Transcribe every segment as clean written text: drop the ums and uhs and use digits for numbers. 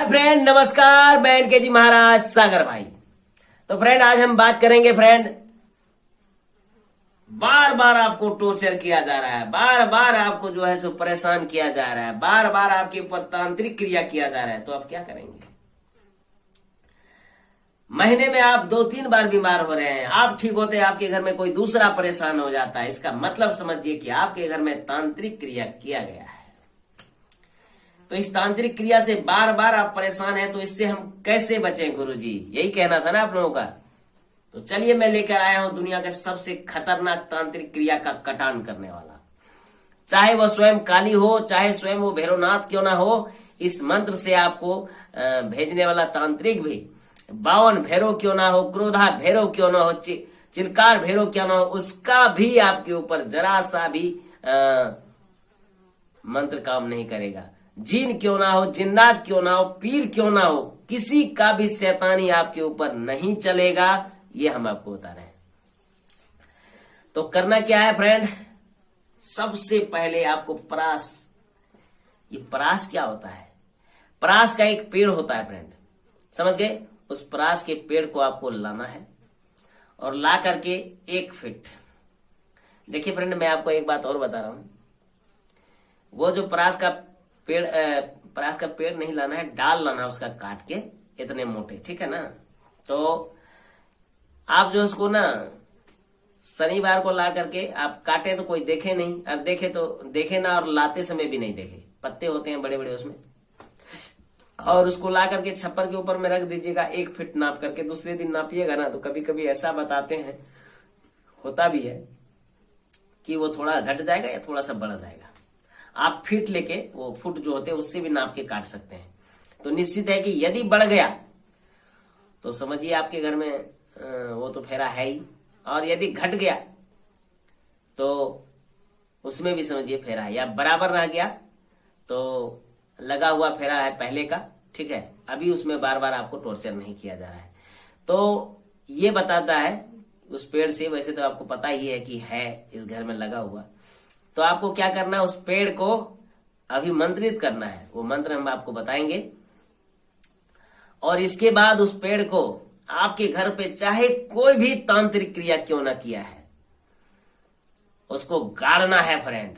Friend, नमस्कार। मैं इनके जी महाराज सागर भाई। तो फ्रेंड, आज हम बात करेंगे फ्रेंड, बार बार आपको टॉर्चर किया जा रहा है, बार बार आपको जो है सो परेशान किया जा रहा है, बार बार आपके ऊपर तांत्रिक क्रिया किया जा रहा है। तो आप क्या करेंगे? महीने में आप 2-3 बार बीमार हो रहे हैं, आप ठीक होते हैं, आपके घर में कोई दूसरा परेशान हो जाता है। इसका मतलब समझिए कि आपके घर में तांत्रिक क्रिया किया गया है। तो इस तांत्रिक क्रिया से बार बार आप परेशान हैं, तो इससे हम कैसे बचें गुरुजी? यही कहना था ना आप लोगों का। तो चलिए, मैं लेकर आया हूं दुनिया के सबसे खतरनाक तांत्रिक क्रिया का कटान करने वाला। चाहे वह स्वयं काली हो, चाहे स्वयं वो भैरवनाथ क्यों ना हो, इस मंत्र से आपको भेजने वाला तांत्रिक भी 52 भैरव क्यों ना हो, क्रोधा भैरव क्यों ना हो, चिलकार भैरव क्यों ना हो, उसका भी आपके ऊपर जरा सा भी मंत्र काम नहीं करेगा। जिन क्यों ना हो, जिन्नात क्यों ना हो, पीर क्यों ना हो, किसी का भी शैतानी आपके ऊपर नहीं चलेगा। ये हम आपको बता रहे हैं। तो करना क्या है फ्रेंड? सबसे पहले आपको परास, ये परास क्या होता है? परास का एक पेड़ होता है फ्रेंड, समझ गए? उस परास के पेड़ को आपको लाना है और ला करके 1 फीट। देखिए फ्रेंड, मैं आपको एक बात और बता रहा हूं। वो जो परास का पेड़ नहीं लाना है, डाल लाना है उसका, काट के इतने मोटे, ठीक है ना? तो आप जो उसको ना शनिवार को ला करके आप काटे तो कोई देखे नहीं, और देखे तो देखे ना, और लाते समय भी नहीं देखे। पत्ते होते हैं बड़े बड़े उसमें, और उसको ला करके छप्पर के ऊपर में रख दीजिएगा 1 फीट नाप करके। दूसरे दिन नापिएगा ना, तो कभी कभी ऐसा बताते हैं, होता भी है कि वो थोड़ा घट जाएगा या थोड़ा सा बढ़ जाएगा। आप फीट लेके, वो फुट जो होते हैं उससे भी नाप के काट सकते हैं। तो निश्चित है कि यदि बढ़ गया तो समझिए आपके घर में वो तो फेरा है ही, और यदि घट गया तो उसमें भी समझिए फेरा है, या बराबर रह गया तो लगा हुआ फेरा है पहले का, ठीक है? अभी उसमें बार बार आपको टॉर्चर नहीं किया जा रहा है। तो ये बताता है उस पेड़ से। वैसे तो आपको पता ही है कि है इस घर में लगा हुआ। तो आपको क्या करना है? उस पेड़ को अभिमंत्रित करना है। वो मंत्र हम आपको बताएंगे, और इसके बाद उस पेड़ को आपके घर पे चाहे कोई भी तांत्रिक क्रिया क्यों ना किया है, उसको गाड़ना है फ्रेंड।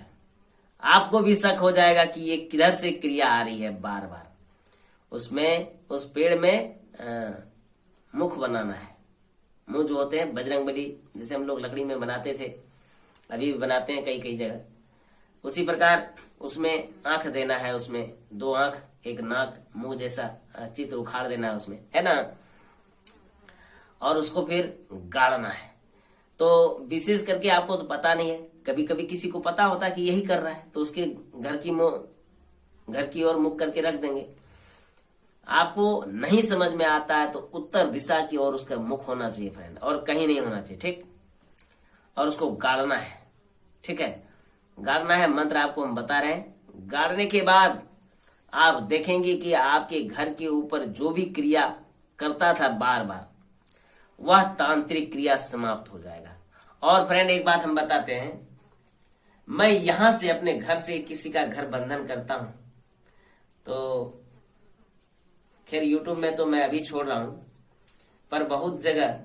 आपको भी शक हो जाएगा कि ये किधर से क्रिया आ रही है बार बार। उसमें, उस पेड़ में मुख बनाना है। मुंह जो होते हैं बजरंगबली, जैसे हम लोग लकड़ी में बनाते थे, अभी भी बनाते हैं कई कई जगह, उसी प्रकार उसमें आंख देना है। उसमें 2 आंख, 1 नाक, मुंह जैसा चित्र उखाड़ देना है उसमें, है ना? और उसको फिर गाड़ना है। तो विशेष करके आपको तो पता नहीं है, कभी कभी किसी को पता होता है कि यही कर रहा है, तो उसके घर की ओर मुख करके रख देंगे। आपको नहीं समझ में आता है तो उत्तर दिशा की ओर उसका मुख होना चाहिए फ्रेंड, और कहीं नहीं होना चाहिए, ठीक? और उसको गाड़ना है, ठीक है? गाड़ना है, मंत्र आपको हम बता रहे हैं। गाड़ने के बाद आप देखेंगे कि आपके घर के ऊपर जो भी क्रिया करता था बार बार, वह तांत्रिक क्रिया समाप्त हो जाएगा। और फ्रेंड, एक बात हम बताते हैं, मैं यहां से अपने घर से किसी का घर बंधन करता हूं, तो खैर यूट्यूब में तो मैं अभी छोड़ रहा हूं, पर बहुत जगह,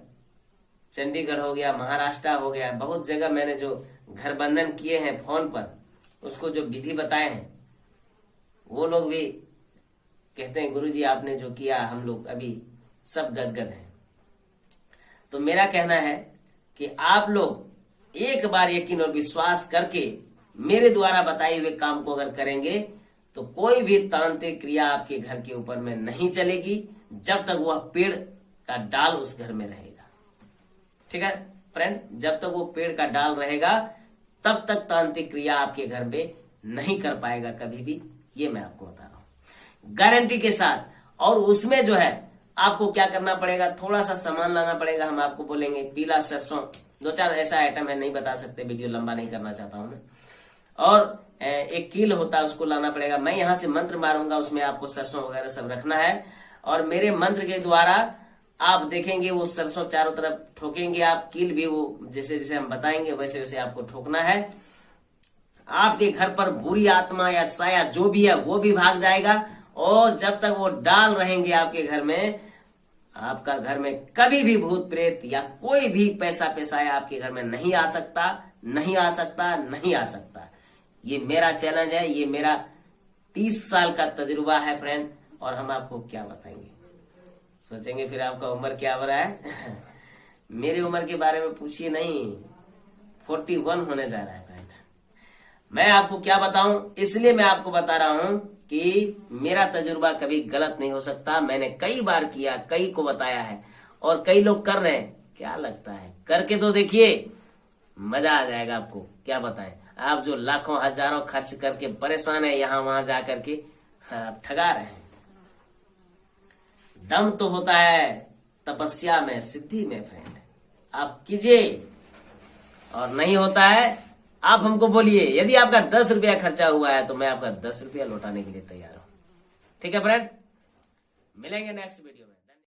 चंडीगढ़ हो गया, महाराष्ट्र हो गया, बहुत जगह मैंने जो घर बंधन किए हैं फोन पर, उसको जो विधि बताए हैं, वो लोग भी कहते हैं गुरुजी आपने जो किया, हम लोग अभी सब गदगद हैं। तो मेरा कहना है कि आप लोग एक बार यकीन और विश्वास करके मेरे द्वारा बताए हुए काम को अगर करेंगे, तो कोई भी तांत्रिक क्रिया आपके घर के ऊपर में नहीं चलेगी, जब तक वह पेड़ का डाल उस घर में रहेगा, ठीक है फ्रेंड? जब तक वो पेड़ का डाल रहेगा, तब तक तांत्रिक क्रिया आपके घर पे नहीं कर पाएगा कभी भी। ये मैं आपको बता रहा हूं गारंटी के साथ। और उसमें जो है आपको क्या करना पड़ेगा? थोड़ा सा सामान लाना पड़ेगा। हम आपको बोलेंगे पीला सरसों, 2-4 ऐसा आइटम है, नहीं बता सकते, वीडियो लंबा नहीं करना चाहता हूं मैं। और 1 कील होता है, उसको लाना पड़ेगा। मैं यहां से मंत्र मारूंगा, उसमें आपको सरसों वगैरह सब रखना है, और मेरे मंत्र के द्वारा आप देखेंगे वो सरसों चारों तरफ ठोकेंगे आप। कील भी वो जैसे जैसे हम बताएंगे वैसे वैसे आपको ठोकना है। आपके घर पर बुरी आत्मा या साया जो भी है वो भी भाग जाएगा, और जब तक वो डाल रहेंगे आपके घर में, आपका घर में कभी भी भूत प्रेत या कोई भी पैसा पैसाया आपके घर में नहीं आ सकता, नहीं आ सकता, नहीं आ सकता। ये मेरा चैलेंज है, ये मेरा 30 साल का तजुर्बा है फ्रेंड। और हम आपको क्या बताएंगे, सोचेंगे फिर आपका उम्र क्या हो रहा है। मेरी उम्र के बारे में पूछिए नहीं, 41 होने जा रहा है फ्रेंड। मैं आपको क्या बताऊं, इसलिए मैं आपको बता रहा हूं कि मेरा तजुर्बा कभी गलत नहीं हो सकता। मैंने कई बार किया, कई को बताया है, और कई लोग कर रहे हैं। क्या लगता है, करके तो देखिए, मजा आ जाएगा आपको। क्या बताएं, आप जो लाखों हजारों खर्च करके परेशान है यहाँ वहां जा करके, आप ठगा रहे हैं। दम तो होता है तपस्या में, सिद्धि में फ्रेंड। आप कीजिए, और नहीं होता है आप हमको बोलिए। यदि आपका 10 रुपया खर्चा हुआ है तो मैं आपका 10 रुपया लौटाने के लिए तैयार हूं। ठीक है फ्रेंड, मिलेंगे नेक्स्ट वीडियो में।